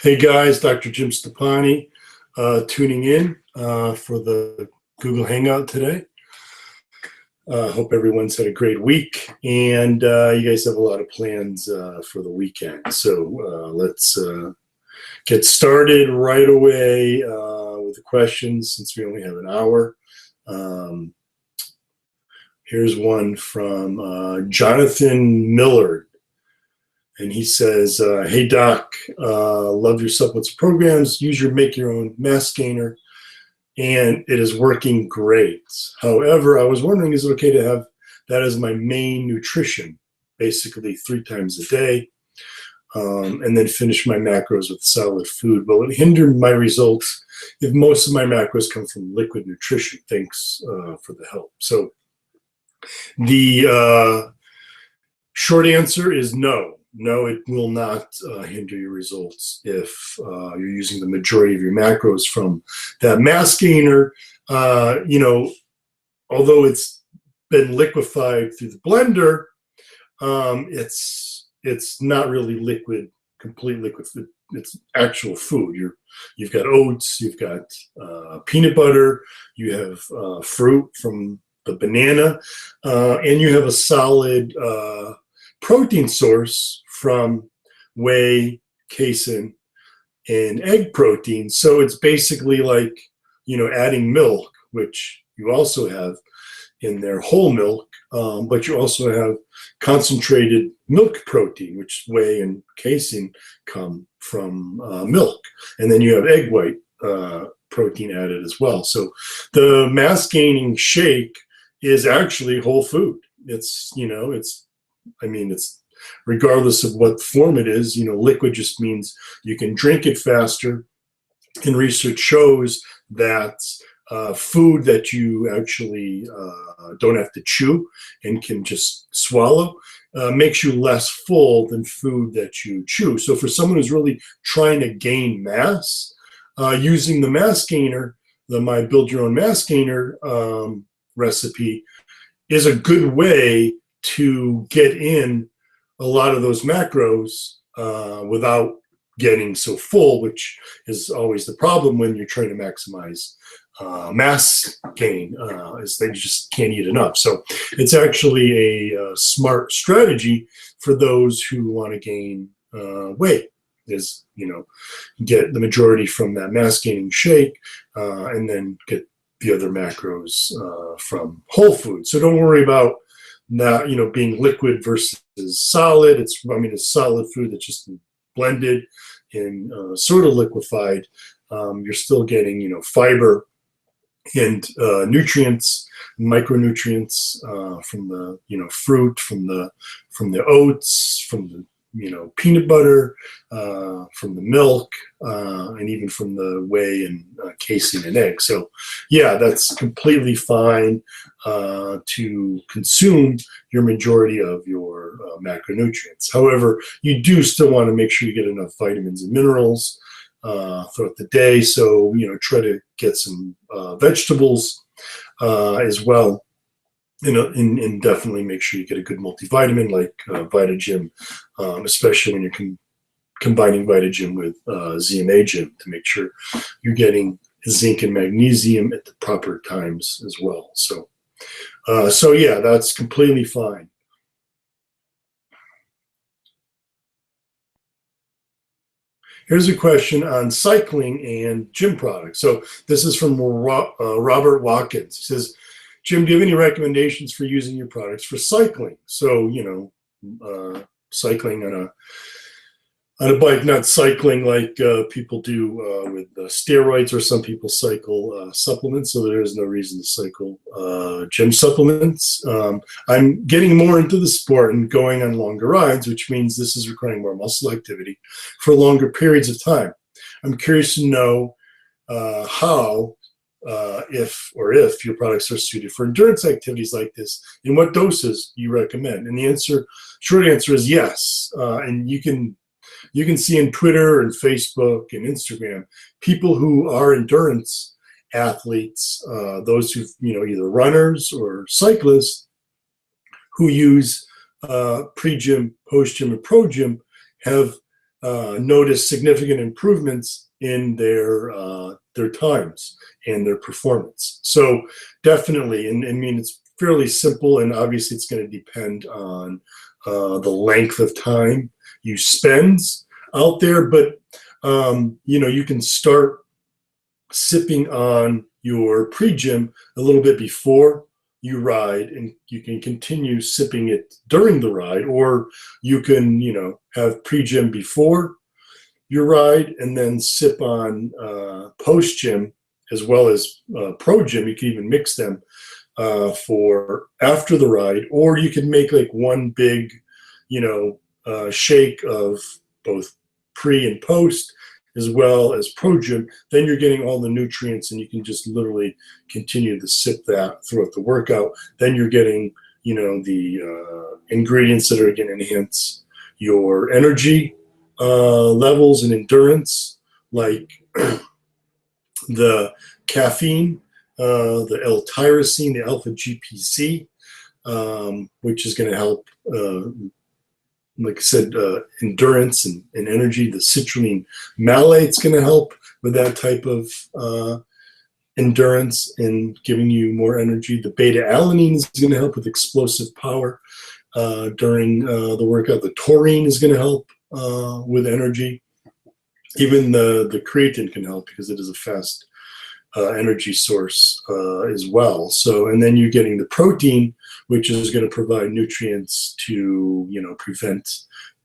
Hey guys, Dr. Jim Stoppani tuning in for the Google Hangout today. Hope everyone's had a great week, and you guys have a lot of plans for the weekend. So let's get started right away with the questions, since we only have an hour. Here's one from Jonathan Millard. And he says, hey, Doc, love your supplements programs. Use your Make Your Own Mass Gainer, and it is working great. However, I was wondering, is it okay to have that as my main nutrition, basically 3 times a day, and then finish my macros with solid food? Will it hinder my results if most of my macros come from liquid nutrition? Thanks for the help. So the short answer is no. No, it will not hinder your results if you're using the majority of your macros from that mass gainer. Although it's been liquefied through the blender, it's not really liquid, complete liquid. It's actual food. You've got oats, you've got peanut butter, you have fruit from the banana, and you have a solid protein source from whey, casein, and egg protein. So it's basically like, adding milk, which you also have in their whole milk, but you also have concentrated milk protein, which whey and casein come from milk. And then you have egg white protein added as well. So the mass gaining shake is actually whole food. It's regardless of what form it is, liquid just means you can drink it faster. And research shows that food that you actually don't have to chew and can just swallow makes you less full than food that you chew. So for someone who's really trying to gain mass, using the mass gainer, my Build Your Own Mass Gainer recipe is a good way to get in a lot of those macros without getting so full, which is always the problem when you're trying to maximize mass gain, is that you just can't eat enough. So it's actually a smart strategy for those who want to gain weight, is, get the majority from that mass gaining shake and then get the other macros from whole food. So don't worry about not, being liquid versus solid. It's solid food that's just blended and sort of liquefied. You're still getting, fiber and nutrients, micronutrients from the, fruit, from the oats, from the, peanut butter, from the milk, and even from the whey and casein and egg. So yeah, that's completely fine to consume your majority of your macronutrients. However, you do still want to make sure you get enough vitamins and minerals throughout the day. So, try to get some vegetables as well. And definitely make sure you get a good multivitamin like VitaGym, especially when you're combining VitaGym with ZMA Gym, to make sure you're getting zinc and magnesium at the proper times as well. So yeah, that's completely fine. Here's a question on cycling and gym products. So this is from Robert Watkins. He says, Jim, do you have any recommendations for using your products for cycling? So, cycling on a bike, not cycling like people do with steroids, or some people cycle supplements. So there is no reason to cycle gym supplements. I'm getting more into the sport and going on longer rides, which means this is requiring more muscle activity for longer periods of time. I'm curious to know how, if your products are suited for endurance activities like this, and what doses you recommend. And the short answer is yes. And you can see in Twitter and Facebook and Instagram, people who are endurance athletes, those who, either runners or cyclists who use pre-gym, post-gym, and pro-gym, have notice significant improvements in their times and their performance. So definitely, and I mean, it's fairly simple, and obviously it's going to depend on the length of time you spend out there, but you can start sipping on your pre-gym a little bit before you ride, and you can continue sipping it during the ride, or you can, have pre-gym before your ride and then sip on post-gym as well as pro-gym. You can even mix them for after the ride, or you can make like one big, shake of both pre and post as well as pro-gym. Then you're getting all the nutrients, and you can just literally continue to sip that throughout the workout. Then you're getting, the ingredients that are going to enhance your energy levels and endurance, like the caffeine, the L-tyrosine, the alpha-GPC, which is going to help, like I said, endurance and energy. The citrulline malate's going to help with that type of endurance and giving you more energy. The beta-alanine is going to help with explosive power during the workout. The taurine is going to help with energy. Even the creatine can help because it is a fast energy source as well. So, and then you're getting the protein, which is going to provide nutrients to, prevent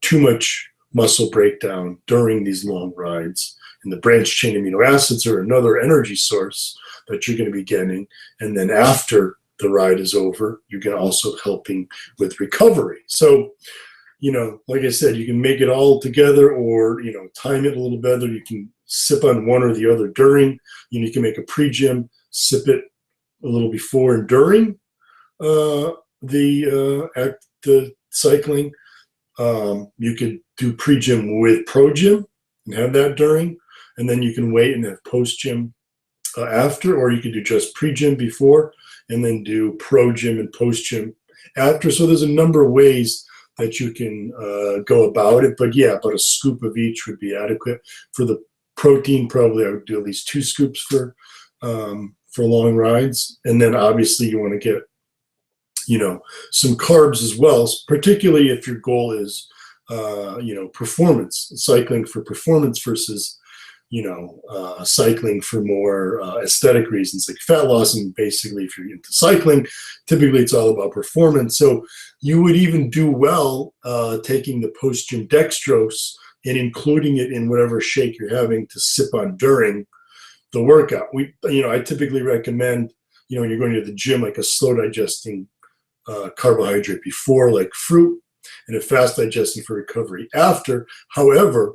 too much muscle breakdown during these long rides. And the branched chain amino acids are another energy source that you're going to be getting. And then after the ride is over, you're going to also helping with recovery. So, like I said, you can make it all together, or, time it a little better. You can sip on one or the other during. You can make a pre-gym, sip it a little before and during the cycling. You could do pre-gym with pro-gym and have that during, and then you can wait and have post-gym after, or you could do just pre-gym before and then do pro-gym and post-gym after. So there's a number of ways that you can go about it, but yeah, about a scoop of each would be adequate. For the protein, probably I would do at least 2 scoops for long rides, and then obviously you want to get some carbs as well, particularly if your goal is performance, cycling for performance versus cycling for more aesthetic reasons like fat loss. And basically, if you're into cycling, typically it's all about performance. So you would even do well taking the post-gym dextrose and including it in whatever shake you're having to sip on during the workout. I typically recommend, when you're going to the gym, like a slow digesting carbohydrate before, like fruit, and a fast digesting for recovery after. However,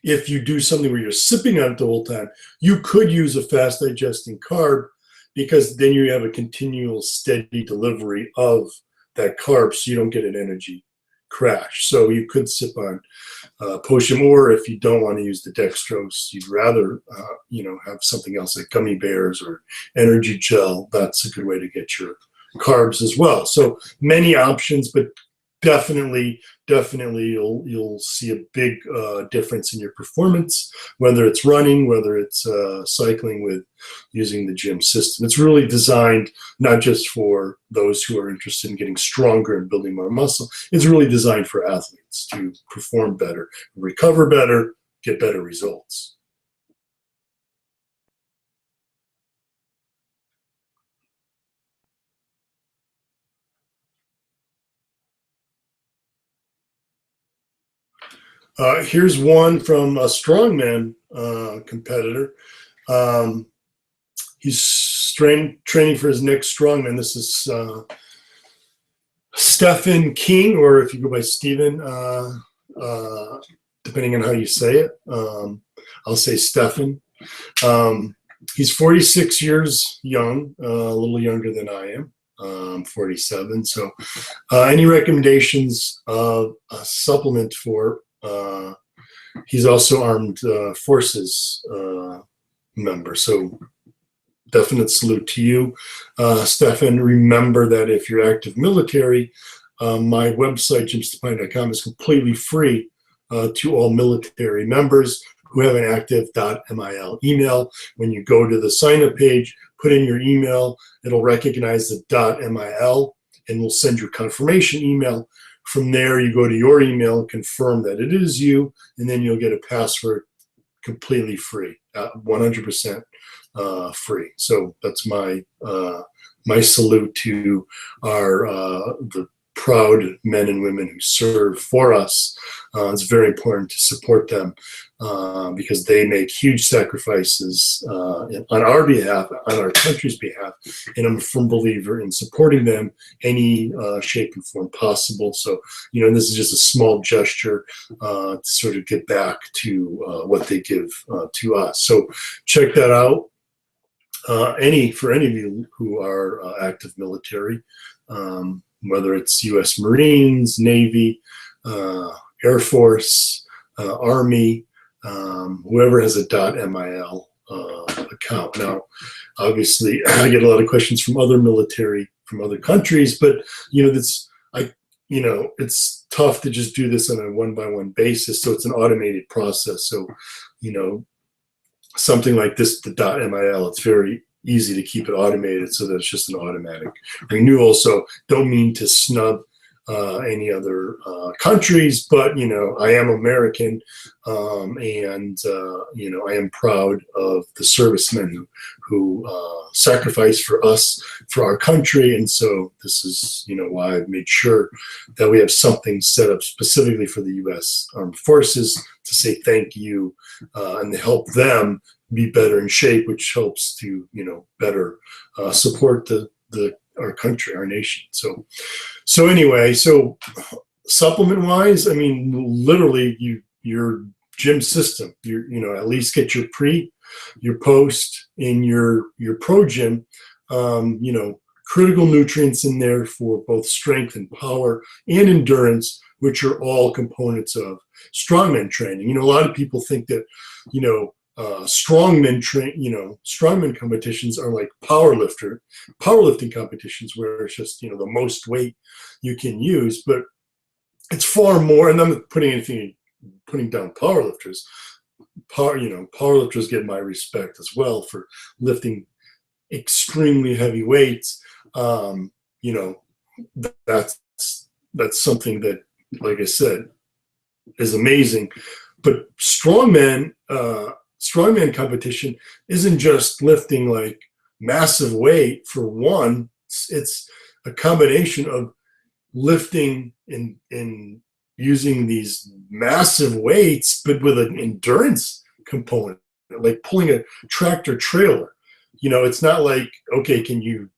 if you do something where you're sipping on it the whole time, you could use a fast digesting carb, because then you have a continual steady delivery of that carb, so you don't get an energy crash. So you could sip on potion, or if you don't want to use the dextrose, you'd rather have something else like gummy bears or energy gel. That's a good way to get your carbs as well. So many options, but definitely you'll see a big difference in your performance, whether it's running, whether it's cycling with using the gym system. It's really designed not just for those who are interested in getting stronger and building more muscle. It's really designed for athletes to perform better, recover better, get better results. Here's one from a strongman competitor. He's training for his next strongman. This is Stephen King, or if you go by Stephen, depending on how you say it. I'll say Stephen. He's 46 years young, a little younger than I am. 47. So any recommendations of a supplement for he's also armed forces member. So definite salute to you, Stefan. Remember that if you're active military, my website, jymstoppani.com, is completely free to all military members who have an active .mil email. When you go to the sign-up page, put in your email, it'll recognize the .mil and will send you a confirmation email. From there, you go to your email and confirm that it is you, and then you'll get a password completely free, 100% free. So that's my my salute to our the proud men and women who serve for us. It's very important to support them because they make huge sacrifices on our behalf, on our country's behalf, and I'm a firm believer in supporting them any shape and form possible. So, you know, and this is just a small gesture to sort of get back to what they give to us. So check that out. For any of you who are active military, whether it's U.S. Marines, Navy, Air Force, Army, whoever has a .mil account. Now, obviously, I get a lot of questions from other military from other countries, but you know, it's tough to just do this on a one-by-one basis. So it's an automated process. So, you know, something like this, the .mil, it's very easy to keep it automated so that it's just an automatic renewal. So don't mean to snub any other countries, but, you know, I am American, and, you know, I am proud of the servicemen who sacrifice for us, for our country. And so this is, you know, why I've made sure that we have something set up specifically for the U.S. Armed Forces to say thank you and to help them be better in shape, which helps to, you know, better support our country, our nation. So anyway, so supplement wise, I mean, literally your gym system, you know, at least get your pre, your post, and your pro gym, you know, critical nutrients in there for both strength and power and endurance, which are all components of strongman training. You know, a lot of people think that, you know, strongman competitions are like powerlifting competitions where it's just, you know, the most weight you can use, but it's far more. And I'm not putting down powerlifters. Powerlifters get my respect as well for lifting extremely heavy weights. You know, that's something that, like I said, is amazing. But strongman competition isn't just lifting like massive weight for one. It's a combination of lifting and using these massive weights, but with an endurance component, like pulling a tractor trailer. You know, it's not like, okay, can you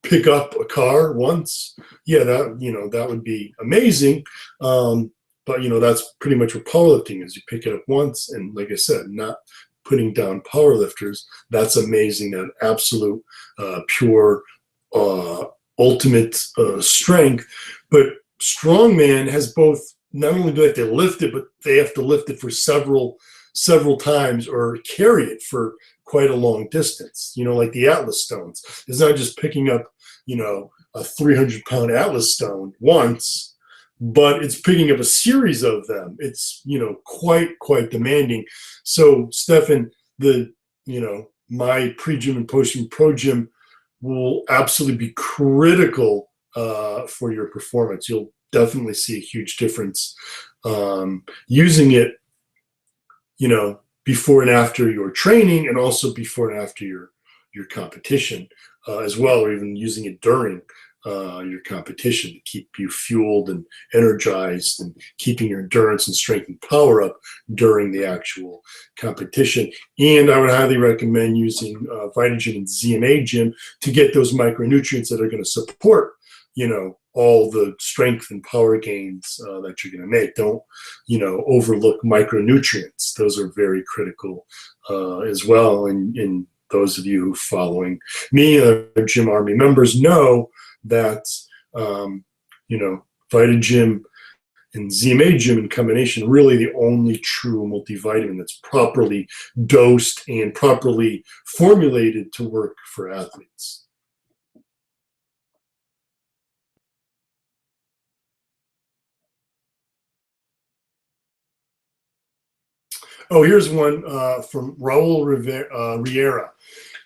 pick up a car once? Yeah, that would be amazing. But, you know, that's pretty much what powerlifting is. You pick it up once, and like I said, not putting down powerlifters. That's amazing. That absolute, pure, ultimate strength. But strongman has both. Not only do they have to lift it, but they have to lift it for several times or carry it for quite a long distance. You know, like the Atlas stones. It's not just picking up, you know, a 300-pound Atlas stone once, but it's picking up a series of them. It's, you know, quite demanding. So, Stefan, my pre-gym and post-gym pro gym will absolutely be critical for your performance. You'll definitely see a huge difference using it, you know, before and after your training, and also before and after your competition as well, or even using it during your competition to keep you fueled and energized and keeping your endurance and strength and power up during the actual competition. And I would highly recommend using Vitagen and ZMA Gym to get those micronutrients that are going to support, you know, all the strength and power gains that you're going to make. Don't, you know, overlook micronutrients. Those are very critical as well. And those of you who are following me, Gym Army members, know that, you know, Vitagen and ZMA Gym in combination, really the only true multivitamin that's properly dosed and properly formulated to work for athletes. Oh, here's one from Raul Riera.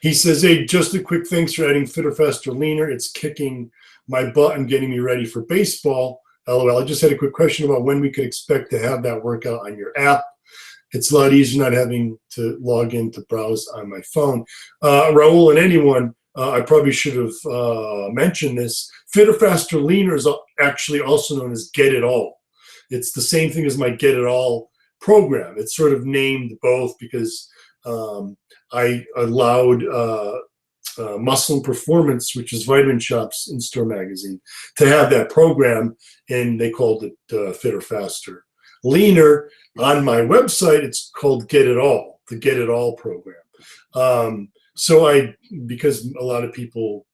He says, hey, just a quick thanks for adding Fitter, Faster, Leaner. It's kicking my butt and getting me ready for baseball. LOL. I just had a quick question about when we could expect to have that workout on your app. It's a lot easier not having to log in to browse on my phone. Raul and anyone, I probably should have mentioned this. Fitter, Faster, Leaner is actually also known as Get It All. It's the same thing as my Get It All program. It's sort of named both because I allowed Muscle and Performance, which is Vitamin Shopp's in-store magazine, to have that program, and they called it Fitter, Faster, Leaner. On my website, it's called Get It All, the Get It All program. So because a lot of people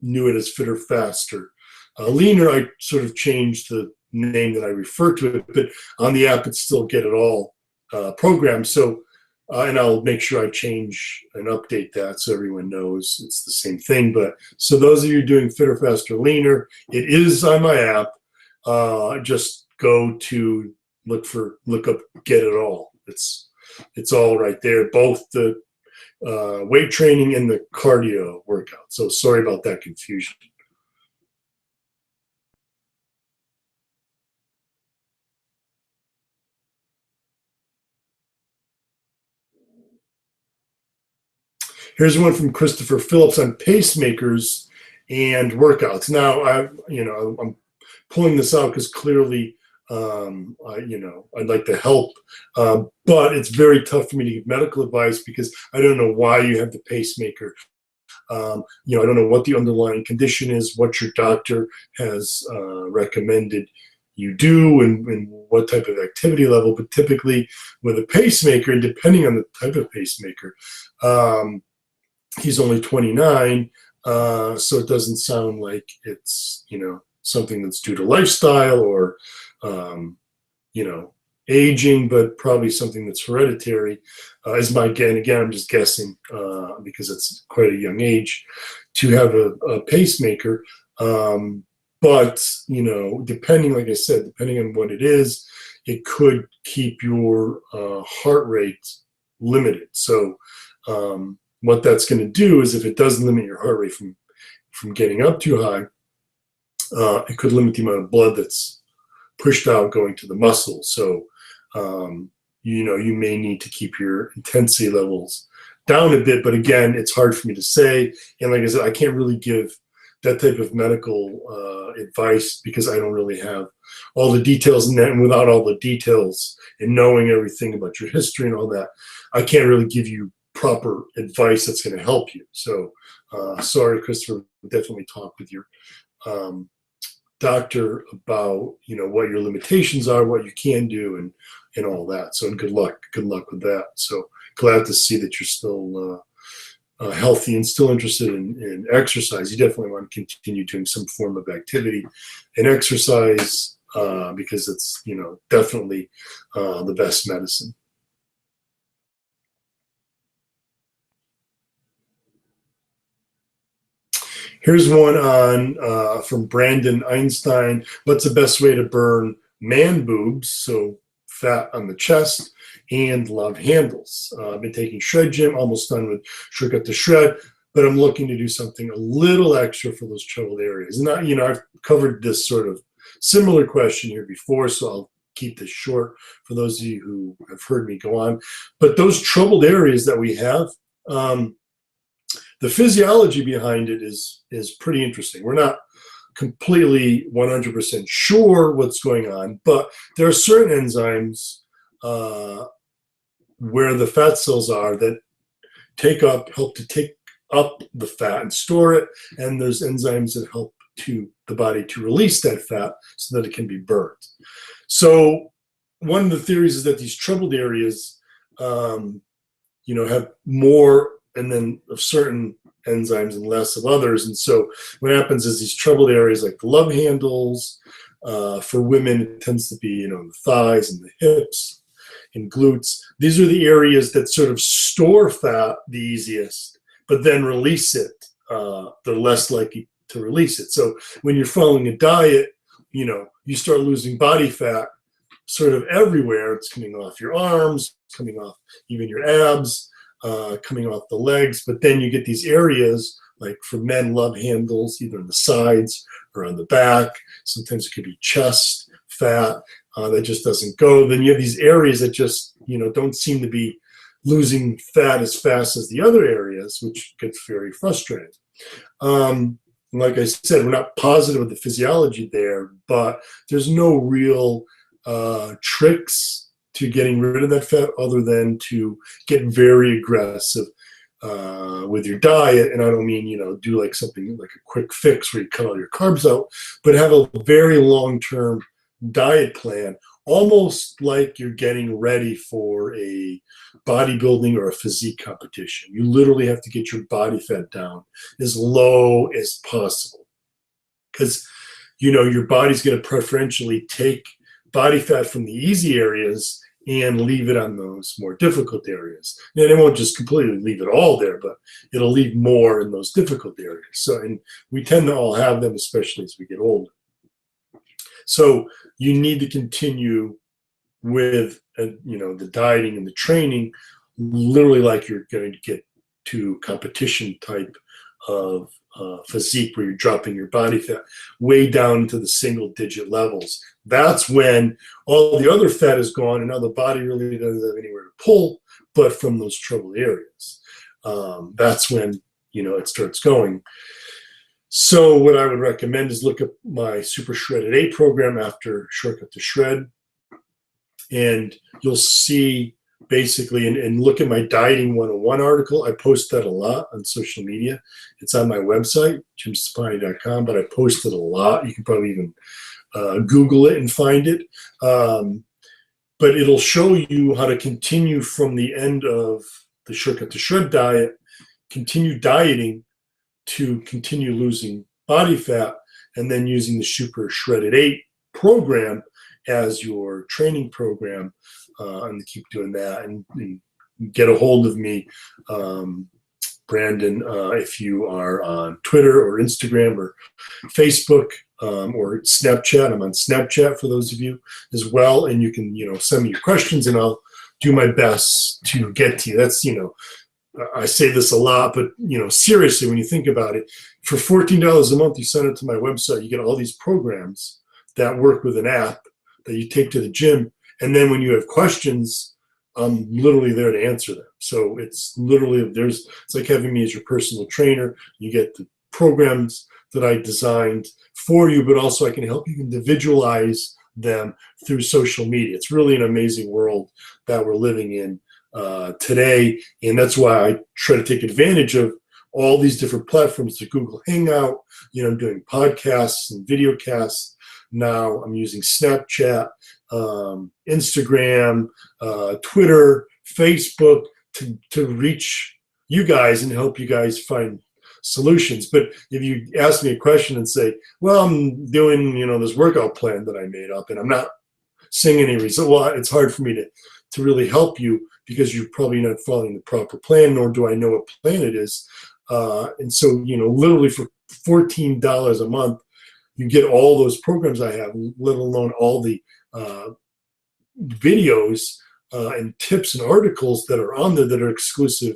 knew it as Fitter, Faster, Leaner, I sort of changed the name that I refer to it, but on the app, it's still Get It All program. So, and I'll make sure I change and update that so everyone knows it's the same thing. But so those of you doing Fitter, Faster, Leaner, it is on my app. Just go to look up Get It All. It's all right there, both the weight training and the cardio workout. So sorry about that confusion. Here's one from Christopher Phillips on pacemakers and workouts. Now, I'm pulling this out because clearly, I'd like to help, but it's very tough for me to give medical advice because I don't know why you have the pacemaker. I don't know what the underlying condition is, what your doctor has recommended you do, and what type of activity level. But typically, with a pacemaker, and depending on the type of pacemaker, he's only 29, so it doesn't sound like it's something that's due to lifestyle or aging, but probably something that's hereditary. Is my again, I'm just guessing because it's quite a young age to have a pacemaker. But depending, like I said, depending on what it is, it could keep your heart rate limited. So what that's going to do is, if it does limit your heart rate from getting up too high, it could limit the amount of blood that's pushed out going to the muscle. So you may need to keep your intensity levels down a bit. But again, it's hard for me to say. And like I said, I can't really give that type of medical advice because I don't really have all the details in that. And without all the details and knowing everything about your history and all that, I can't really give you proper advice that's going to help you. So sorry, Christopher, definitely talk with your doctor about what your limitations are, what you can do, and all that. So good luck with that. So glad to see that you're still healthy and still interested in exercise. You definitely want to continue doing some form of activity and exercise because it's definitely the best medicine. Here's one from Brandon Einstein. What's the best way to burn man boobs, so fat on the chest, and love handles? I've been taking Shred Gym, almost done with Shortcut to Shred, but I'm looking to do something a little extra for those troubled areas. And I've covered this sort of similar question here before, so I'll keep this short for those of you who have heard me go on. But those troubled areas that we have, the physiology behind it is pretty interesting. We're not completely 100% sure what's going on, but there are certain enzymes where the fat cells are that help to take up the fat and store it, and there's enzymes that help the body to release that fat so that it can be burned. So one of the theories is that these troubled areas, have more and then of certain enzymes and less of others. And so what happens is these troubled areas like the love handles, for women, it tends to be, the thighs and the hips and glutes. These are the areas that sort of store fat the easiest, but then release it. They're less likely to release it. So when you're following a diet, you start losing body fat, sort of everywhere. It's coming off your arms, coming off even your abs, coming off the legs. But then you get these areas, like for men, love handles, either on the sides or on the back. Sometimes it could be chest fat that just doesn't go. Then you have these areas that just, don't seem to be losing fat as fast as the other areas, which gets very frustrating. Like I said, we're not positive of the physiology there, but there's no real tricks to getting rid of that fat other than to get very aggressive with your diet. And I don't mean, do like something like a quick fix where you cut all your carbs out, but have a very long-term diet plan, almost like you're getting ready for a bodybuilding or a physique competition. You literally have to get your body fat down as low as possible, because your body's going to preferentially take body fat from the easy areas and leave it on those more difficult areas. And it won't just completely leave it all there, but it'll leave more in those difficult areas. So, and we tend to all have them, especially as we get older. So you need to continue with, the dieting and the training, literally like you're going to get to competition type of physique where you're dropping your body fat way down into the single digit levels. That's when all the other fat is gone and now the body really doesn't have anywhere to pull but from those troubled areas. That's when, it starts going. So what I would recommend is look at my Super Shredded 8 program after Shortcut to Shred, and you'll see basically, and look at my Dieting 101 article. I post that a lot on social media. It's on my website, jymsuppani.com, but I post it a lot. You can probably even Google it and find it. But it'll show you how to continue from the end of the Shortcut to Shred diet, continue dieting to continue losing body fat, and then using the Super Shredded 8 program as your training program, and keep doing that. And get a hold of me, Brandon, if you are on Twitter or Instagram or Facebook or Snapchat. I'm on Snapchat for those of you as well, and you can send me your questions and I'll do my best to get to you. That's I say this a lot, but seriously, when you think about it, for $14 a month, you sign up to my website, you get all these programs that work with an app that you take to the gym. And then when you have questions, I'm literally there to answer them. So it's literally, it's like having me as your personal trainer. You get the programs that I designed for you, but also I can help you individualize them through social media. It's really an amazing world that we're living in today. And that's why I try to take advantage of all these different platforms, the Google Hangout. I'm doing podcasts and video casts. Now I'm using Snapchat, Instagram, Twitter, Facebook to reach you guys and help you guys find solutions. But if you ask me a question and say, well, I'm doing, this workout plan that I made up and I'm not seeing any result, well, it's hard for me to really help you because you're probably not following the proper plan, nor do I know what plan it is. And so, literally for $14 a month, you get all those programs I have, let alone all the videos and tips and articles that are on there that are exclusive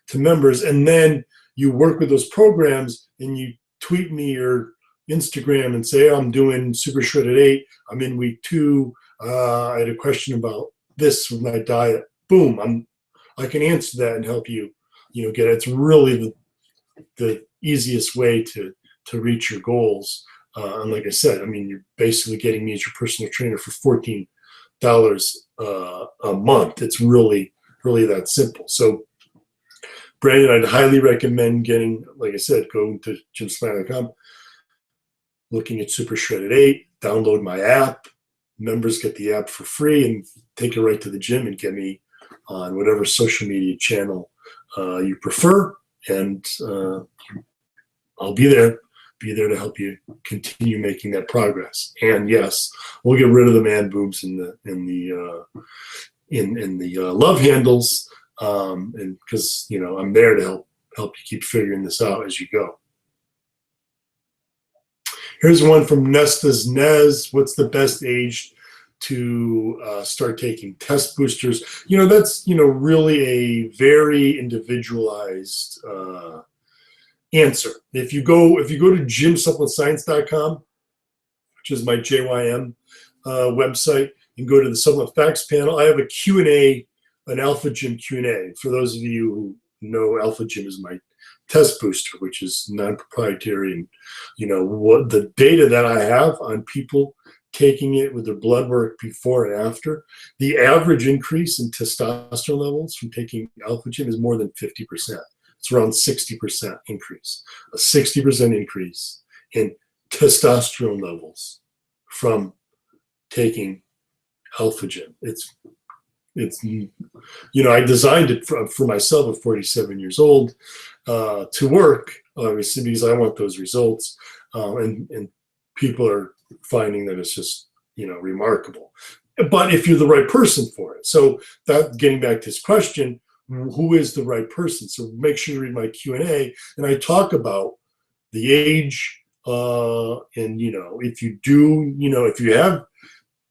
to members. And then you work with those programs and you tweet me or Instagram and say, I'm doing Super Shredded 8. I'm in week 2. I had a question about this with my diet. Boom, I can answer that and help you, get it. It's really the easiest way to reach your goals. And like I said, you're basically getting me as your personal trainer for $14 a month. It's really, really that simple. So, Brandon, I'd highly recommend getting, like I said, going to jymsuppani.com, looking at Super Shredded 8, download my app. Members get the app for free and take it right to the gym and get me on whatever social media channel you prefer. And I'll be there to help you continue making that progress. And yes, we'll get rid of the man boobs in the love handles, and because I'm there to help you keep figuring this out as you go. Here's one from Nesta's Nez. What's the best age to start taking test boosters. That's, really a very individualized answer. If you go to JYMSupplementScience.com, which is my JYM website, and go to the Supplement Facts panel, I have a Q&A, an Alpha Gym Q&A. For those of you who know, Alpha Gym is my test booster, which is non-proprietary, and what the data that I have on people taking it with their blood work before and after, the average increase in testosterone levels from taking Alpha Gym is more than 50%. It's around 60% increase, a 60% increase in testosterone levels from taking Alpha Gym. It's I designed it for myself at 47 years old to work, obviously, because I want those results, and people are finding that it's just remarkable. But if you're the right person for it, so that, getting back to this question, who is the right person? So make sure you read my Q&A, and I talk about the age, and if you do, if you have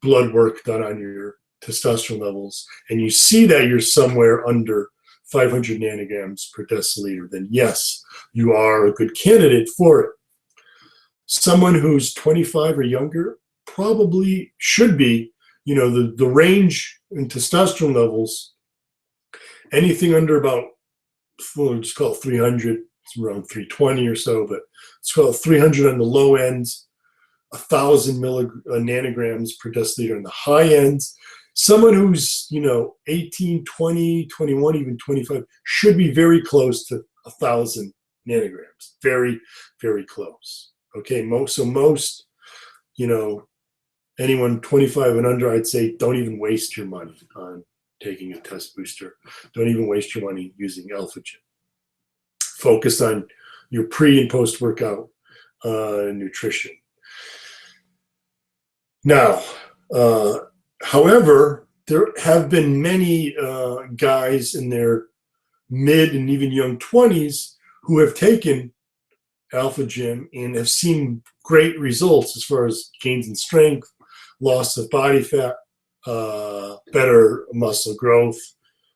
blood work done on your testosterone levels and you see that you're somewhere under 500 nanograms per deciliter, then yes, you are a good candidate for it. Someone who's 25 or younger probably should be, the range in testosterone levels, anything under about, we'll just call it 300, it's around 320 or so, but let's call it 300 on the low end, 1,000 nanograms per deciliter on the high end. Someone who's, 18, 20, 21, even 25 should be very close to 1,000 nanograms. Very, very close. Okay, most, anyone 25 and under, I'd say don't even waste your money on taking a test booster. Don't even waste your money using Alpha Gym. Focus on your pre and post workout nutrition. Now, however, there have been many guys in their mid and even young 20s who have taken Alpha Gym and have seen great results as far as gains in strength, loss of body fat, better muscle growth.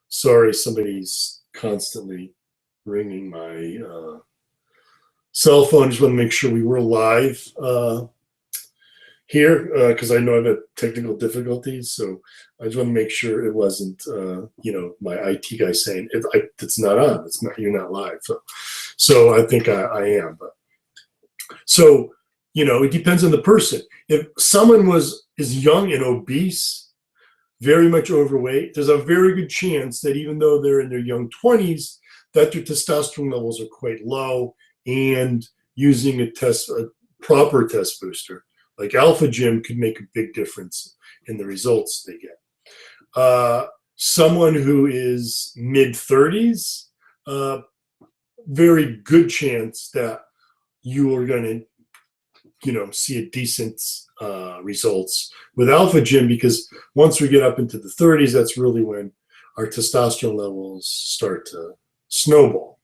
Sorry, somebody's constantly ringing my cell phone. Just want to make sure we were live here, because I know I've had technical difficulties, so I just want to make sure it wasn't, my IT guy saying it's not on. It's not. You're not live. So I think I am. But so it depends on the person. If someone is young and obese, very much overweight, there's a very good chance that even though they're in their young 20s, that their testosterone levels are quite low, and using a proper test booster like Alpha Gym could make a big difference in the results they get. Someone who is mid-30s, very good chance that you are going to, see a decent results with Alpha Gym, because once we get up into the 30s, that's really when our testosterone levels start to snowball.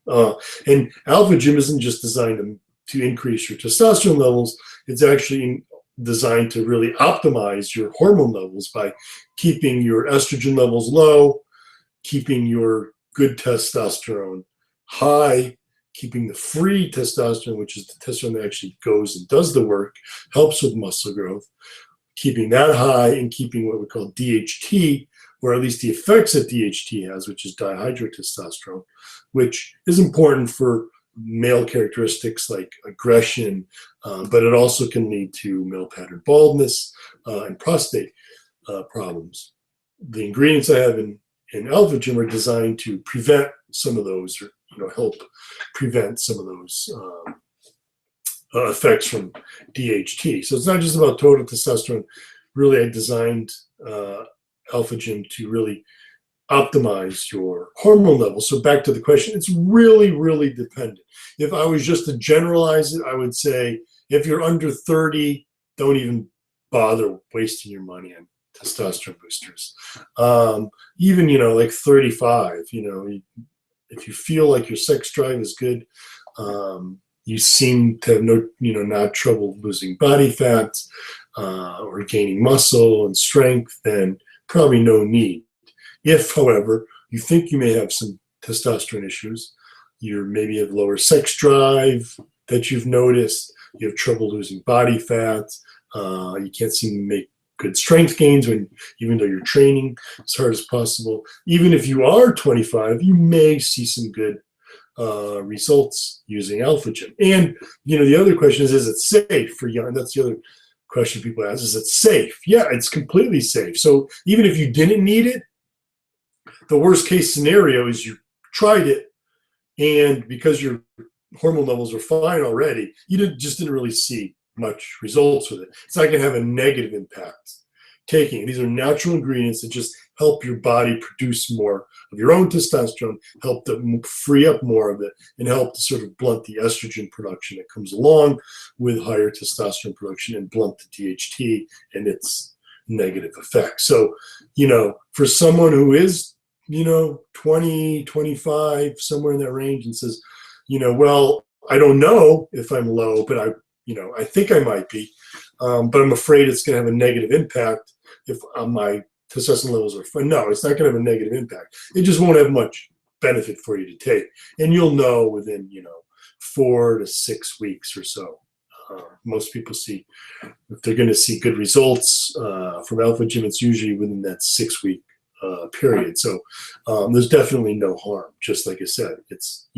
And Alpha Gym isn't just designed to increase your testosterone levels. It's actually designed to really optimize your hormone levels by keeping your estrogen levels low, keeping your good testosterone high, keeping the free testosterone, which is the testosterone that actually goes and does the work, helps with muscle growth, keeping that high, and keeping what we call DHT, or at least the effects that DHT has, which is dihydrotestosterone, which is important for male characteristics like aggression, but it also can lead to male pattern baldness and prostate problems. The ingredients I have in Alpha Gym are designed to prevent some of those, or help prevent some of those effects from DHT. So it's not just about total testosterone. Really, I designed Alpha Gym to really optimize your hormone levels. So back to the question, it's really, really dependent. If I was just to generalize it, I would say if you're under 30, don't even bother wasting your money on testosterone boosters. Even, like 35, if you feel like your sex drive is good, you seem to have not trouble losing body fat, or gaining muscle and strength, then probably no need. If, however, you think you may have some testosterone issues, you maybe have lower sex drive that you've noticed, you have trouble losing body fat, you can't seem to make good strength gains even though you're training as hard as possible. Even if you are 25, you may see some good results using Alpha Gym. And the other question is it safe for young? And that's the other question people ask: is it safe? Yeah, it's completely safe. So even if you didn't need it, the worst case scenario is you tried it, and because your hormone levels are fine already, you just didn't really see much results with it. It's not going to have a negative impact taking it. These are natural ingredients that just help your body produce more of your own testosterone, help to free up more of it, and help to sort of blunt the estrogen production that comes along with higher testosterone production, and blunt the DHT and its negative effects. So, for someone who is, 20, 25, somewhere in that range, and says, well, I don't know if I'm low, but I think I might be, but I'm afraid it's going to have a negative impact if my testosterone levels are fine. No, it's not going to have a negative impact. It just won't have much benefit for you to take. And you'll know within, 4 to 6 weeks or so. Most people see, if they're going to see good results from Alpha Gym, it's usually within that 6-week period. So there's definitely no harm. Just like I said, it's,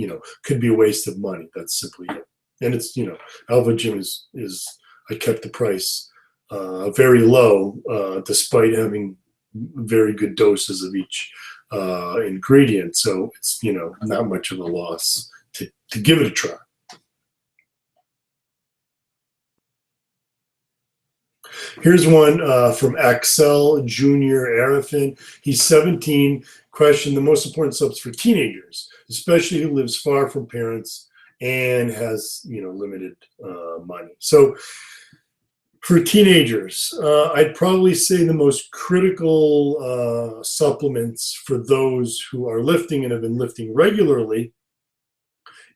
could be a waste of money. That's simply it. And it's, Alpha Gym is I kept the price very low, despite having very good doses of each ingredient. So it's, not much of a loss to give it a try. Here's one from Axel Jr. Arafin. He's 17. Question: the most important subs for teenagers, especially who lives far from parents and has, limited money. So for teenagers, I'd probably say the most critical supplements for those who are lifting and have been lifting regularly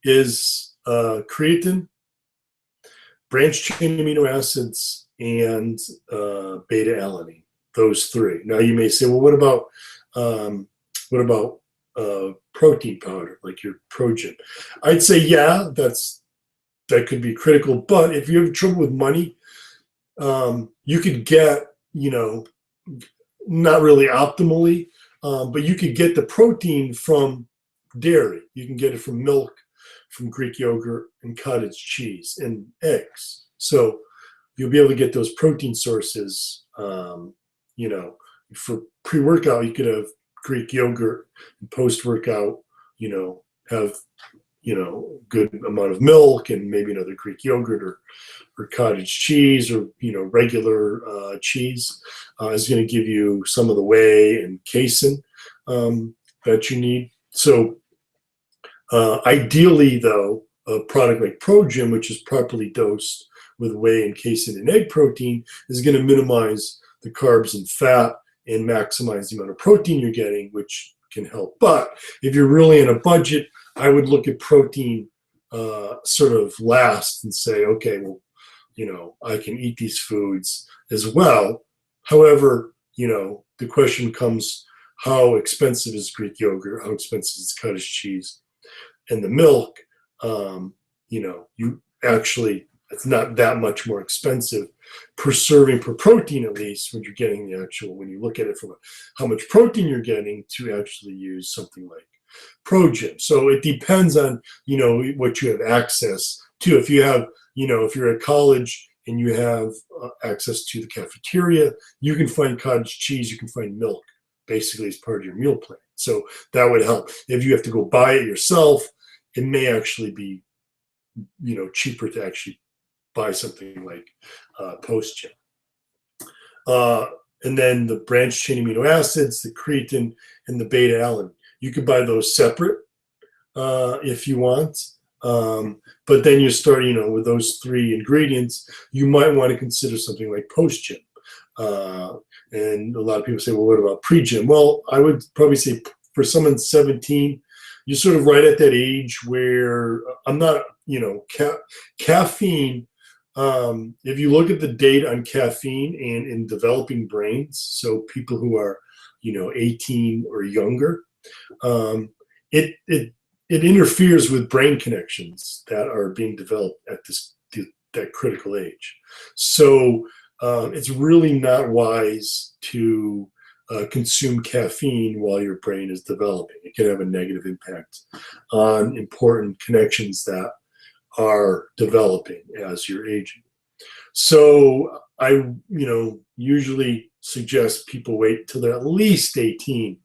is creatine, branched chain amino acids, and beta alanine. Those three. Now you may say, well, what about protein powder, like your ProGym? I'd say, yeah, that could be critical. But if you have trouble with money, you could get, not really optimally, but you could get the protein from dairy. You can get it from milk, from Greek yogurt, and cottage cheese, and eggs. So you'll be able to get those protein sources. For pre-workout, you could have Greek yogurt, and post-workout, have, good amount of milk and maybe another Greek yogurt or cottage cheese, or, regular cheese is going to give you some of the whey and casein that you need. So ideally, though, a product like ProGym, which is properly dosed with whey and casein and egg protein, is going to minimize the carbs and fat and maximize the amount of protein you're getting, which can help. But if you're really in a budget, I would look at protein sort of last and say, okay, well, I can eat these foods as well. However, the question comes, how expensive is Greek yogurt? How expensive is cottage cheese? And the milk, you actually, it's not that much more expensive per serving, per protein, at least, when you're getting the actual, when you look at it from how much protein you're getting, to actually use something like ProGym. So it depends on, what you have access to. If you have, if you're at college and you have access to the cafeteria, you can find cottage cheese, you can find milk, basically as part of your meal plan. So that would help. If you have to go buy it yourself, it may actually be, cheaper to actually buy something like post-gym. And then the branched chain amino acids, the creatine, and the beta alanine. You could buy those separate if you want. But then you start, with those three ingredients, you might want to consider something like post-gym. And a lot of people say, well, what about pre-gym? Well, I would probably say for someone 17, you're sort of right at that age where I'm not, caffeine If you look at the data on caffeine and in developing brains, so people who are, 18 or younger, um, it interferes with brain connections that are being developed at that critical age. So it's really not wise to consume caffeine while your brain is developing. It can have a negative impact on important connections that are developing as you're aging. So I, usually suggest people wait till they're at least 18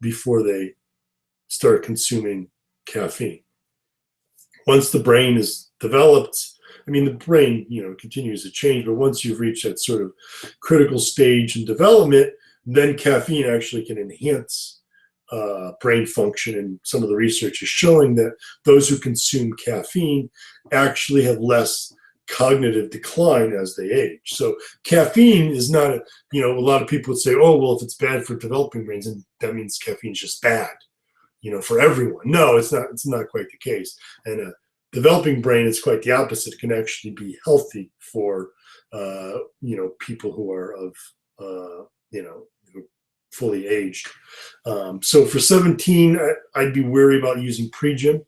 before they start consuming caffeine. Once the brain is developed, I mean, the brain, continues to change, but once you've reached that sort of critical stage in development, then caffeine actually can enhance brain function. And some of the research is showing that those who consume caffeine actually have less cognitive decline as they age. So caffeine is not, a lot of people would say, oh, well, if it's bad for developing brains, and that means caffeine is just bad, for everyone. No, it's not. It's not quite the case. And a developing brain is quite the opposite. It can actually be healthy for, people who are of, fully aged. So for 17, I'd be wary about using pre-gym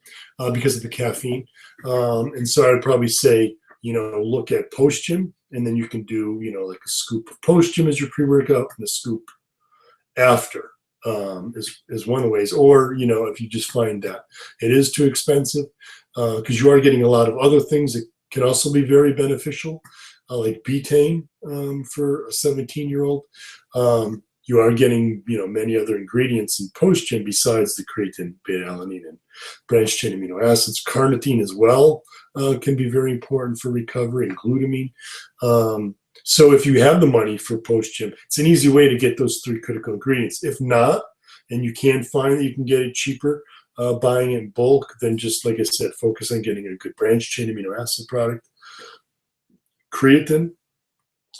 because of the caffeine. And so I'd probably say, look at post-gym, and then you can do, like a scoop of post-gym as your pre-workout and a scoop after is one of the ways. Or, if you just find that it is too expensive, because you are getting a lot of other things that can also be very beneficial, like betaine for a 17-year-old. You are getting, many other ingredients in post-gym besides the creatine, beta-alanine, and branched chain amino acids. Carnitine as well can be very important for recovery, and glutamine. So if you have the money for post-gym, it's an easy way to get those three critical ingredients. If not, and you can find that you can get it cheaper buying it in bulk, then just like I said, focus on getting a good branched chain amino acid product. Creatine.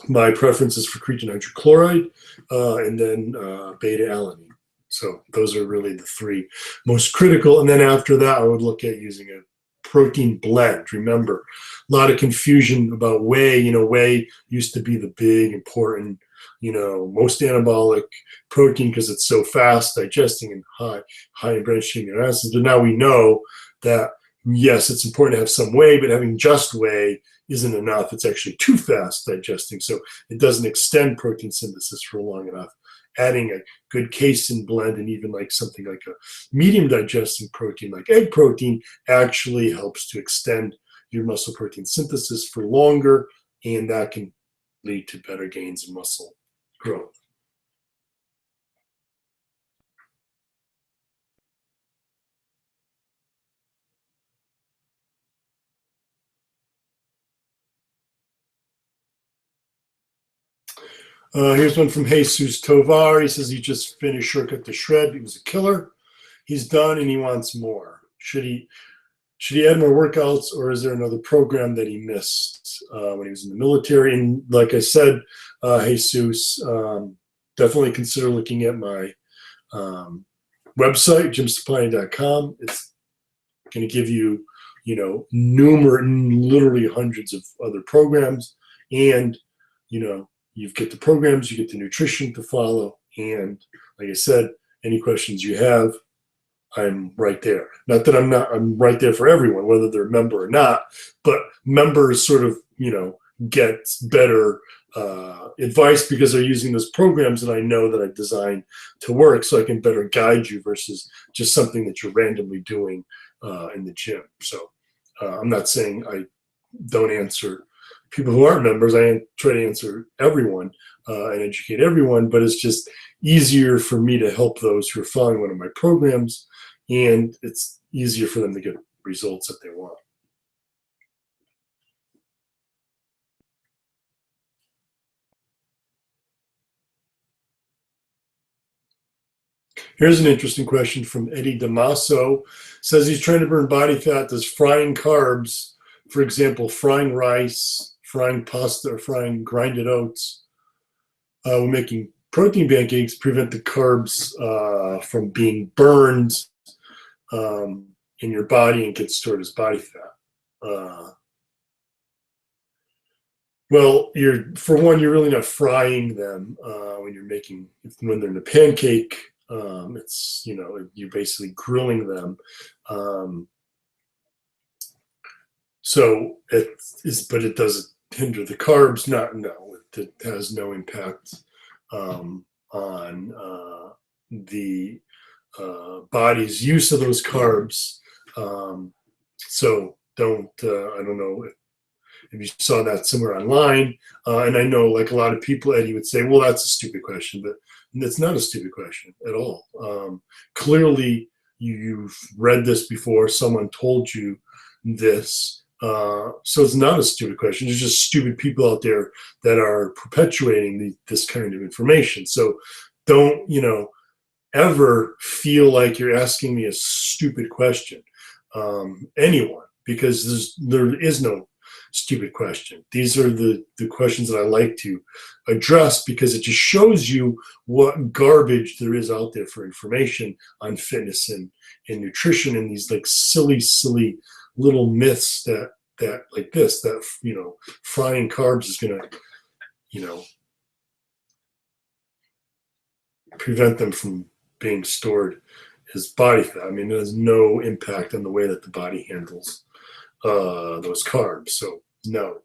My preference is for creatine hydrochloride, and then beta-alanine. So those are really the three most critical. And then after that, I would look at using a protein blend. Remember, a lot of confusion about whey. Whey used to be the big, important, most anabolic protein because it's so fast digesting and high in branched chain amino acids. But now we know that, yes, it's important to have some whey, but having just whey isn't enough. It's actually too fast digesting, so it doesn't extend protein synthesis for long enough. Adding a good casein blend and even like something like a medium digesting protein like egg protein actually helps to extend your muscle protein synthesis for longer, and that can lead to better gains in muscle growth. Here's one from Jesus Tovar. He says he just finished Shortcut to Shred. He was a killer. He's done and he wants more. Should he add more workouts, or is there another program that he missed when he was in the military? And like I said, Jesus, definitely consider looking at my website, jymsupplement.com. It's going to give you, literally hundreds of other programs, and you get the programs, you get the nutrition to follow, and like I said, any questions you have, I'm right there. Not that I'm right there for everyone, whether they're a member or not, but members sort of, get better advice because they're using those programs that I know that I designed to work, so I can better guide you versus just something that you're randomly doing in the gym. So I'm not saying I don't answer people who aren't members. I try to answer everyone and educate everyone, but it's just easier for me to help those who are following one of my programs, and it's easier for them to get results that they want. Here's an interesting question from Eddie Damaso. Says he's trying to burn body fat. Does frying carbs, for example, frying rice, frying pasta, or frying grinded oats, when making protein pancakes, prevent the carbs from being burned in your body and get stored as body fat? Well, for one, you're really not frying them when they're in a pancake. It's, you're basically grilling them. So but it doesn't hinder the carbs. No, it has no impact on the body's use of those carbs. So don't, I don't know if you saw that somewhere online. And I know, like a lot of people, Eddie would say, well, that's a stupid question, but it's not a stupid question at all. Clearly, you've read this before. Someone told you this. So it's not a stupid question. There's just stupid people out there that are perpetuating this kind of information. So don't, ever feel like you're asking me a stupid question. Anyone, because there is no stupid question. These are the questions that I like to address because it just shows you what garbage there is out there for information on fitness and nutrition, and these like silly little myths that like this, that frying carbs is going to prevent them from being stored as body fat. I mean, it has no impact on the way that the body handles those carbs. So no.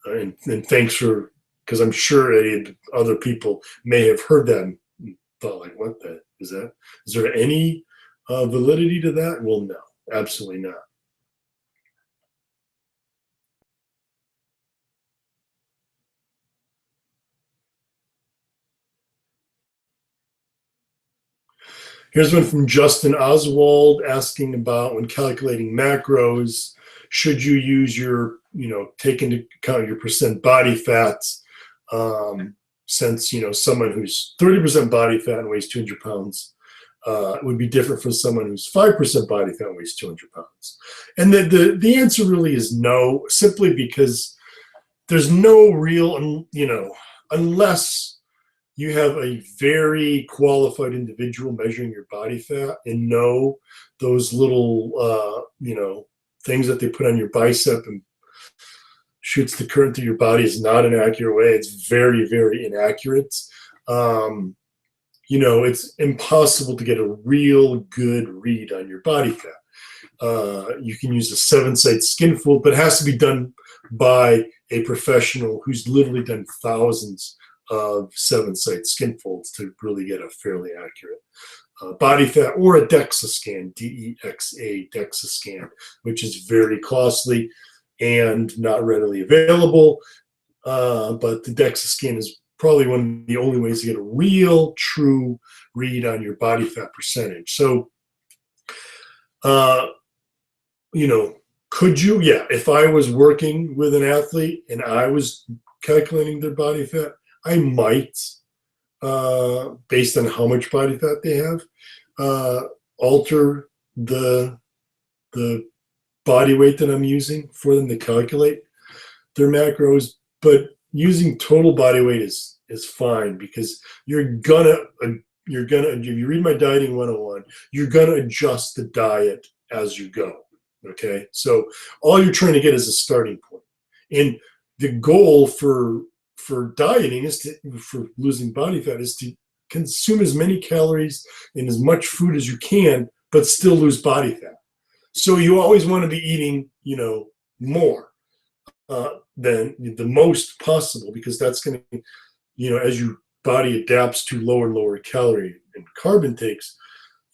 And thanks for, because I'm sure other people may have heard that and thought like, what the is that? Is there any validity to that? Well, no, absolutely not. Here's one from Justin Oswald asking about, when calculating macros, should you use take into account your percent body fats, since, someone who's 30% body fat and weighs 200 pounds would be different from someone who's 5% body fat and weighs 200 pounds. And the answer really is no, simply because there's no real, unless you have a very qualified individual measuring your body fat and know those little, things that they put on your bicep and shoots the current through your body is not an accurate way. It's very, very inaccurate. It's impossible to get a real good read on your body fat. You can use a 7-site skin fold, but it has to be done by a professional who's literally done thousands of 7-site skin folds to really get a fairly accurate body fat, or a DEXA scan, DEXA DEXA scan, which is very costly and not readily available. But the DEXA scan is probably one of the only ways to get a real, true read on your body fat percentage. So, could you? Yeah, if I was working with an athlete and I was calculating their body fat, I might, based on how much body fat they have, alter the body weight that I'm using for them to calculate their macros. But using total body weight is fine, because you're gonna if you read my dieting 101, you're gonna adjust the diet as you go. Okay, so all you're trying to get is a starting point, and the goal for dieting for losing body fat is to consume as many calories and as much food as you can, but still lose body fat. So you always want to be eating, more than the most possible, because that's going to, as your body adapts to lower and lower calorie and carb intakes,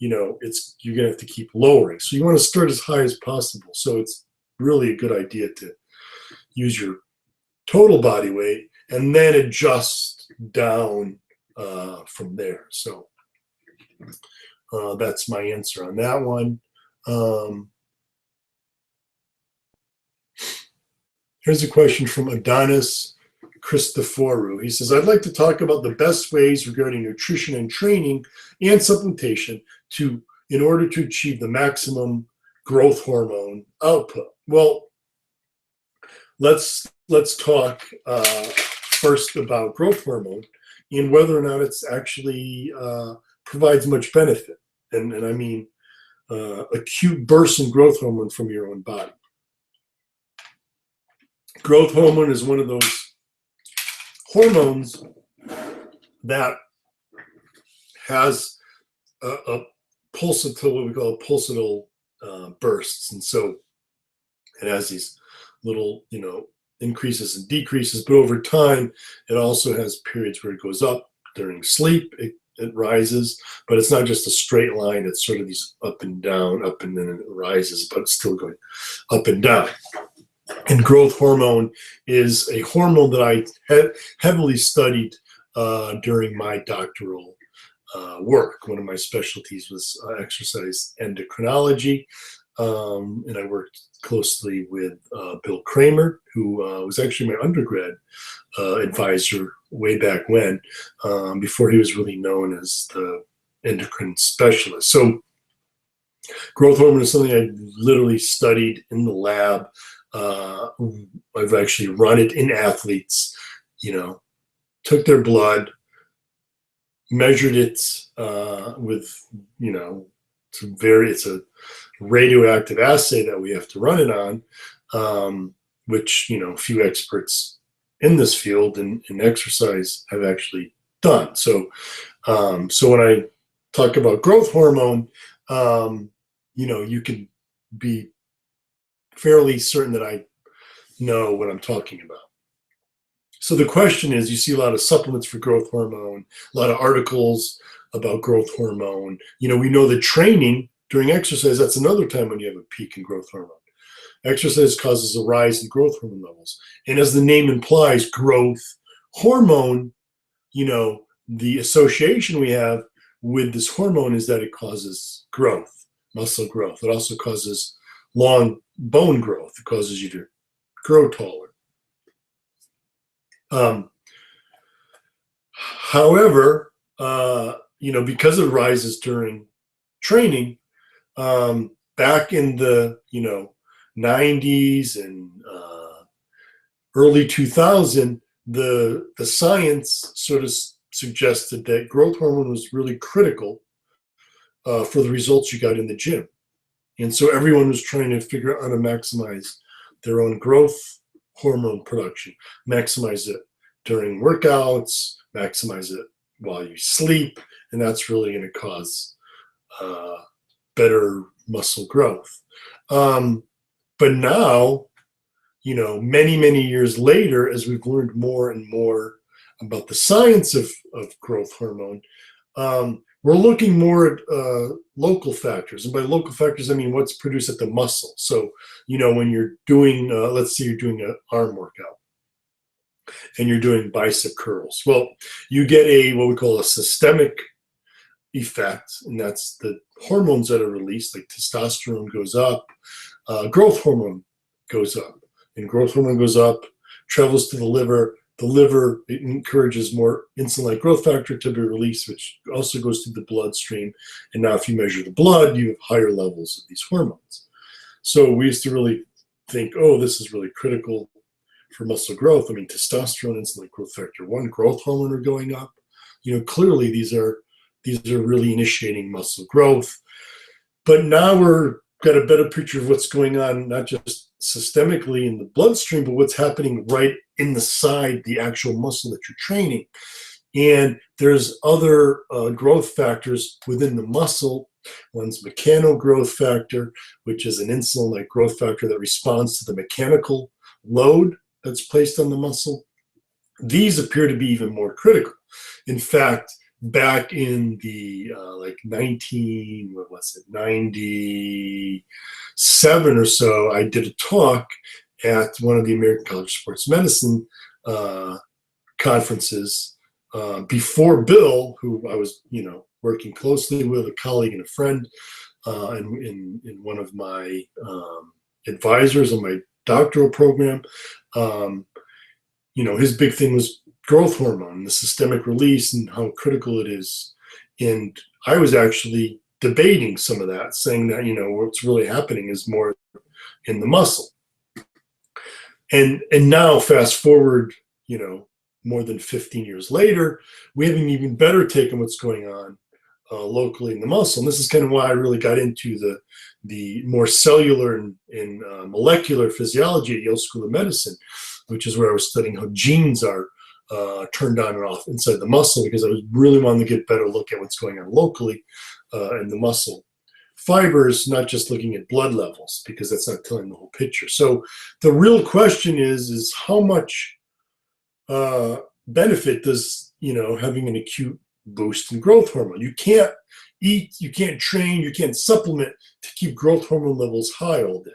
you're going to have to keep lowering. So you want to start as high as possible. So it's really a good idea to use your total body weight and then adjust down from there. So that's my answer on that one. Here's a question from Adonis Christoforou. He says, I'd like to talk about the best ways regarding nutrition and training and supplementation in order to achieve the maximum growth hormone output. Well, let's talk first about growth hormone and whether or not it's actually provides much benefit. And I mean acute bursts in growth hormone from your own body. Growth hormone is one of those hormones that has a pulsatile, what we call pulsatile bursts. And so it has these little, increases and decreases, but over time, it also has periods where it goes up during sleep. It rises, but it's not just a straight line. It's sort of these up and down, up and then it rises, but it's still going up and down. And growth hormone is a hormone that I heavily studied during my doctoral work. One of my specialties was exercise endocrinology, and I worked closely with Bill Kramer, who was actually my undergrad advisor way back when, before he was really known as the endocrine specialist. So growth hormone is something I literally studied in the lab. I've actually run it in athletes, took their blood, measured it with, it's a radioactive assay that we have to run it on, which, a few experts in this field and in exercise have actually done. So, so when I talk about growth hormone, you can be fairly certain that I know what I'm talking about. So the question is, you see a lot of supplements for growth hormone, a lot of articles about growth hormone. We know that training during exercise, that's another time when you have a peak in growth hormone. Exercise causes a rise in growth hormone levels. And as the name implies, growth hormone, the association we have with this hormone is that it causes growth, muscle growth. It also causes long bone growth. It causes you to grow taller. However, because it rises during training, back in the 90s and early 2000, the science sort of suggested that growth hormone was really critical for the results you got in the gym. And so everyone was trying to figure out how to maximize their own growth hormone production, maximize it during workouts, maximize it while you sleep, and that's really going to cause better muscle growth. But now, many, many years later, as we've learned more and more about the science of growth hormone, we're looking more at local factors. And by local factors, I mean what's produced at the muscle. So, when you're doing, let's say you're doing an arm workout and you're doing bicep curls. Well, you get what we call a systemic effect, and that's the hormones that are released, like testosterone goes up, growth hormone goes up. And growth hormone goes up, travels to the liver. The liver, it encourages more insulin-like growth factor to be released, which also goes through the bloodstream. And now if you measure the blood, you have higher levels of these hormones. So we used to really think, oh, this is really critical for muscle growth. I mean, testosterone, insulin-like growth factor 1, growth hormone are going up. Clearly these are really initiating muscle growth. But now we're got a better picture of what's going on, not just systemically in the bloodstream, but what's happening right inside the actual muscle that you're training. And there's other growth factors within the muscle. One's mechano growth factor, which is an insulin-like growth factor that responds to the mechanical load that's placed on the muscle. These appear to be even more critical. In fact, back in the 97 or so, I did a talk at one of the American College of Sports Medicine conferences before Bill, who I was, working closely with, a colleague and a friend, and in one of my advisors on my doctoral program. His big thing was growth hormone, the systemic release, and how critical it is. And I was actually debating some of that, saying that, what's really happening is more in the muscle. And now fast forward, more than 15 years later, we have an even better take on what's going on locally in the muscle. And this is kind of why I really got into the more cellular and molecular physiology at Yale School of Medicine, which is where I was studying how genes are turned on and off inside the muscle, because I was really wanting to get a better look at what's going on locally in the muscle fibers, not just looking at blood levels, because that's not telling the whole picture. So the real question is how much benefit does, having an acute boost in growth hormone? You can't eat, you can't train, you can't supplement to keep growth hormone levels high all day.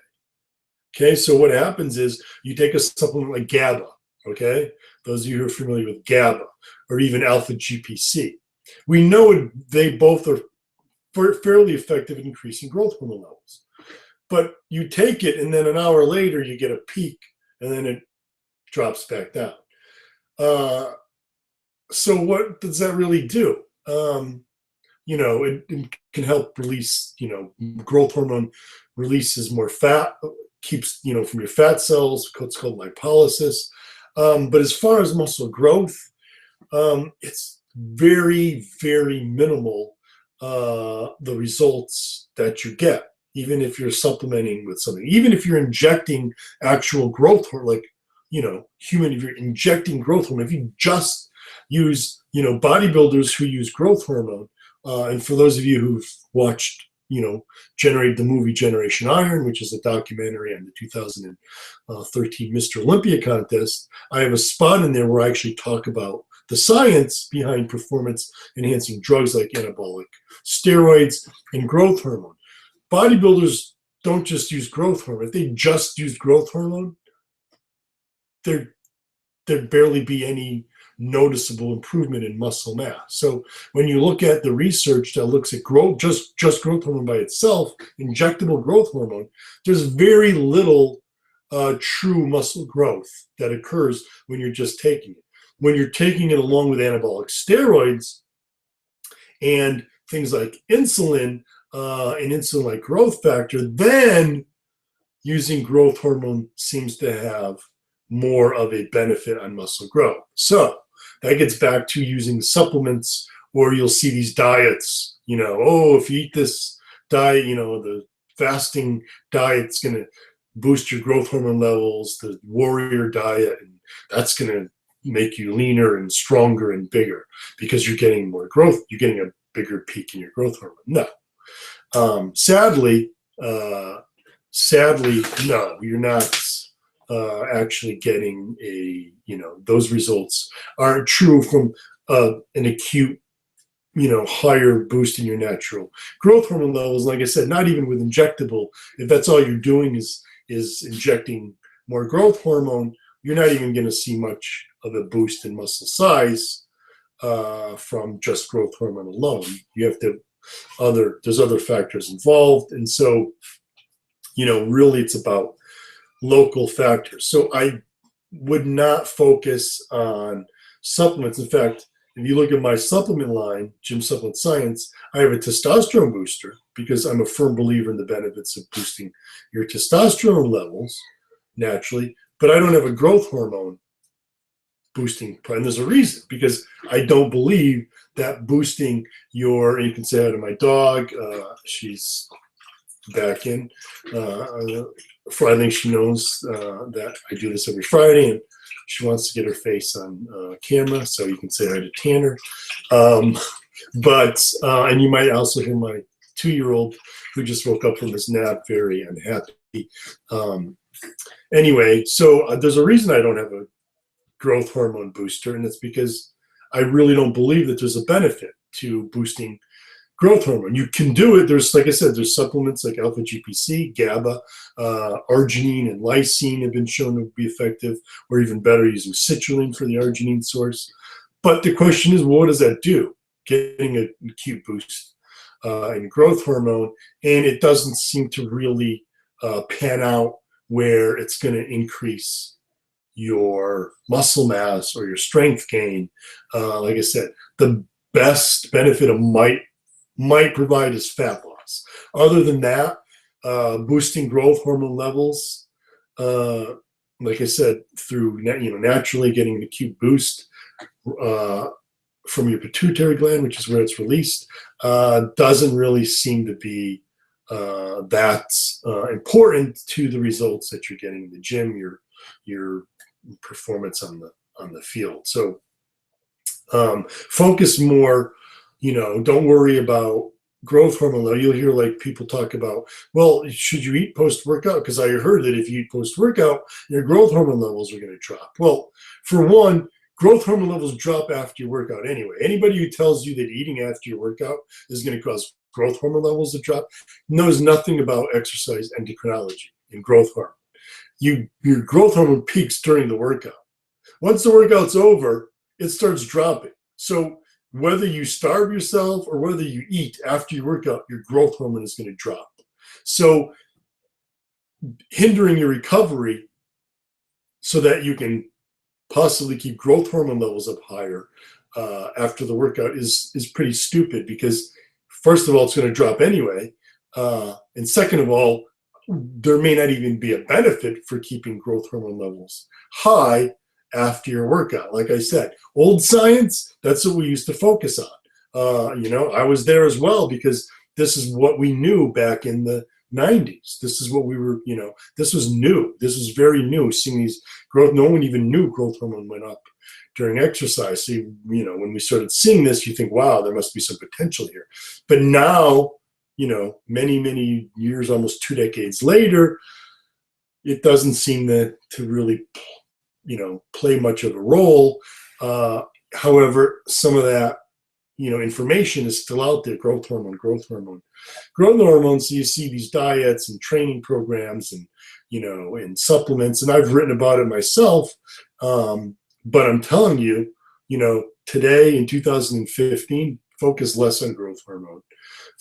Okay, so what happens is you take a supplement like GABA, okay? Those of you who are familiar with GABA, or even alpha GPC. We know they both are fairly effective at increasing growth hormone levels. But you take it, and then an hour later, you get a peak, and then it drops back down. So what does that really do? It can help release, growth hormone releases more fat, keeps, from your fat cells, what's called lipolysis. But as far as muscle growth, it's very, very minimal, the results that you get, even if you're supplementing with something, even if you're injecting actual growth hormone, like, if you're injecting growth hormone, if you just use, bodybuilders who use growth hormone, and for those of you who've watched, Generate the movie Generation Iron, which is a documentary on the 2013 Mr. Olympia contest, I have a spot in there where I actually talk about the science behind performance-enhancing drugs like anabolic steroids and growth hormone. Bodybuilders don't just use growth hormone. If they just use growth hormone, there'd barely be any noticeable improvement in muscle mass. So when you look at the research that looks at growth, just growth hormone by itself, injectable growth hormone, there's very little true muscle growth that occurs when you're just taking it. When you're taking it along with anabolic steroids and things like insulin and insulin-like growth factor, then using growth hormone seems to have more of a benefit on muscle growth. So that gets back to using supplements, or you'll see these diets, if you eat this diet, the fasting diet's going to boost your growth hormone levels, the warrior diet, and that's going to make you leaner and stronger and bigger because you're getting more growth, you're getting a bigger peak in your growth hormone. No. Sadly, no, you're not actually getting those results aren't true from an acute, higher boost in your natural growth hormone levels. Like I said, not even with injectable, if that's all you're doing is injecting more growth hormone, you're not even going to see much of a boost in muscle size from just growth hormone alone. You have to there's other factors involved. And so, really it's about local factors. So I would not focus on supplements. In fact, if you look at my supplement line, JYM Supplement Science, I have a testosterone booster because I'm a firm believer in the benefits of boosting your testosterone levels naturally, but I don't have a growth hormone boosting. And there's a reason, because I don't believe that boosting and you can say hi to my dog, she's back in. I think she knows that I do this every Friday, and she wants to get her face on camera, so you can say hi to Tanner. And you might also hear my 2-year-old who just woke up from his nap, very unhappy. Anyway, so there's a reason I don't have a growth hormone booster, and it's because I really don't believe that there's a benefit to boosting growth hormone. You can do it. There's, like I said, there's supplements like alpha GPC, GABA, arginine, and lysine have been shown to be effective, or even better, using citrulline for the arginine source. But the question is, what does that do? Getting an acute boost in growth hormone, and it doesn't seem to really pan out where it's going to increase your muscle mass or your strength gain. Like I said, the best benefit it might provide is fat loss. Other than that, boosting growth hormone levels, like I said, through naturally getting an acute boost from your pituitary gland, which is where it's released, doesn't really seem to be that's important to the results that you're getting in the gym, your performance on the field. So focus more, don't worry about growth hormone level. You'll hear like people talk about, well, should you eat post-workout? Because I heard that if you eat post-workout, your growth hormone levels are going to drop. Well, for one, growth hormone levels drop after your workout anyway. Anybody who tells you that eating after your workout is going to cause growth hormone levels to drop knows nothing about exercise endocrinology and growth hormone. Your growth hormone peaks during the workout. Once the workout's over, it starts dropping. So whether you starve yourself or whether you eat after your workout, your growth hormone is going to drop. So hindering your recovery so that you can possibly keep growth hormone levels up higher after the workout is pretty stupid, because first of all, it's going to drop anyway. And second of all, there may not even be a benefit for keeping growth hormone levels high after your workout. Like I said, old science, that's what we used to focus on. I was there as well, because this is what we knew back in the 90s. This is what we were, this was new. This was very new, seeing these growth. No one even knew growth hormone went up during exercise. So, when we started seeing this, you think, wow, there must be some potential here. But now, many, many years, almost 2 decades later, it doesn't seem to really play much of a role. However, some of that, information is still out there. Growth hormone. So you see these diets and training programs and, and supplements, and I've written about it myself. But I'm telling you, today in 2015, focus less on growth hormone.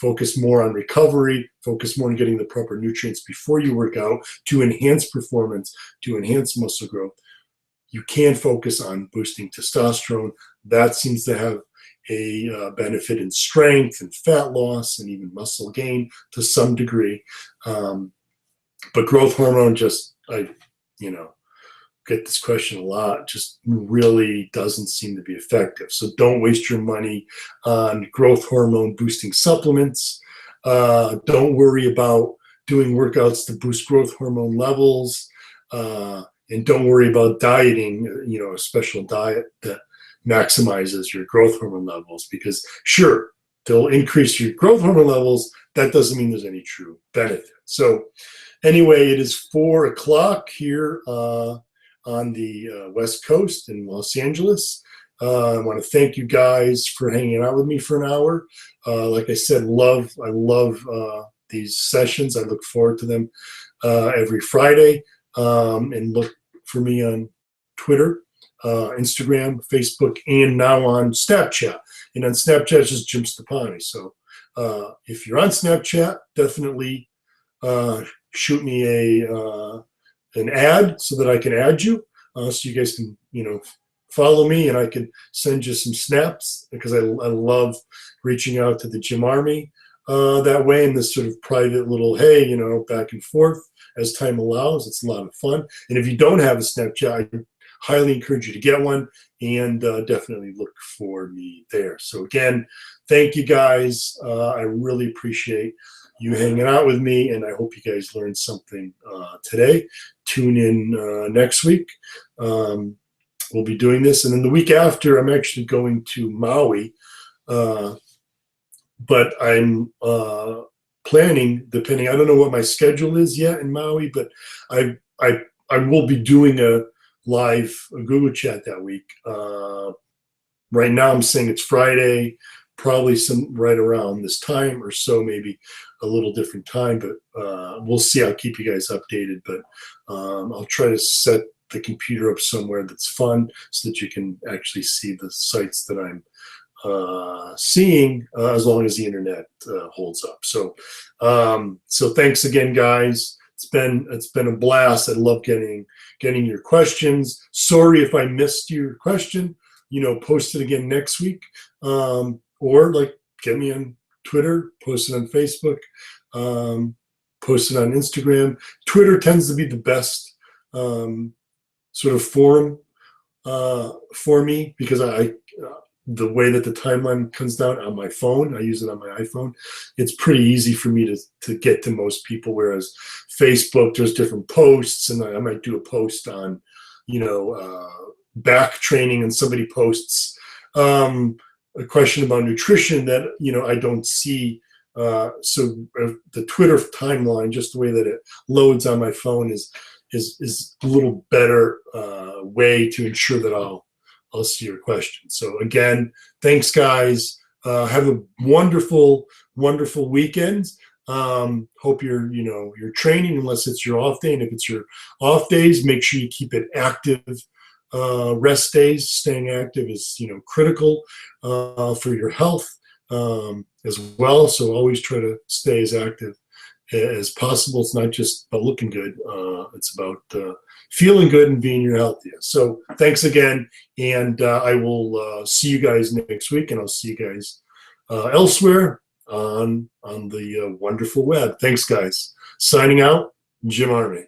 Focus more on recovery, focus more on getting the proper nutrients before you work out to enhance performance, to enhance muscle growth. You can focus on boosting testosterone. That seems to have a benefit in strength and fat loss and even muscle gain to some degree. But growth hormone get this question a lot, just really doesn't seem to be effective. So don't waste your money on growth hormone boosting supplements. Don't worry about doing workouts to boost growth hormone levels. And don't worry about dieting, a special diet that maximizes your growth hormone levels, because sure, they'll increase your growth hormone levels. That doesn't mean there's any true benefit. So anyway, it is 4 o'clock here on the West Coast in Los Angeles. I want to thank you guys for hanging out with me for an hour. Like I said, I love these sessions. I look forward to them every Friday. And look for me on Twitter, Instagram, Facebook, and now on Snapchat. And on Snapchat, it's just JYM Stoppani. So if you're on Snapchat, definitely shoot me an ad so that I can add you, so you guys can follow me, and I can send you some snaps, because I love reaching out to the gym army that way, in this sort of private little, hey, back and forth as time allows. It's a lot of fun. And if you don't have a Snapchat, I highly encourage you to get one, and definitely look for me there. So again, thank you guys. I really appreciate you hanging out with me, and I hope you guys learned something today. Tune in next week. We'll be doing this, and then the week after, I'm actually going to Maui, but I'm planning, depending, I don't know what my schedule is yet in Maui, but I will be doing a live Google chat that week. Right now I'm saying it's Friday, probably some right around this time or so, maybe a little different time, but we'll see. I'll keep you guys updated, but I'll try to set the computer up somewhere that's fun so that you can actually see the sites that I'm seeing, as long as the internet holds up. So thanks again, guys. It's been a blast. I love getting your questions. Sorry if I missed your question. Post it again next week, or get me on Twitter, post it on Facebook, post it on Instagram. Twitter tends to be the best sort of forum for me, because the way that the timeline comes down on my phone, I use it on my iPhone, it's pretty easy for me to get to most people. Whereas Facebook, there's different posts, and I might do a post on, back training, and somebody posts a question about nutrition that, I don't see. So the Twitter timeline, just the way that it loads on my phone, is a little better way to ensure that I'll see your question. So again, thanks guys. Have a wonderful, wonderful weekend. Hope you're training, unless it's your off day. And if it's your off days, make sure you keep it active. Rest days, staying active is, critical for your health as well. So always try to stay as active as possible. It's not just about looking good. It's about feeling good and being your healthiest. So thanks again. And I will see you guys next week, and I'll see you guys elsewhere on the wonderful web. Thanks, guys. Signing out, Jim Army.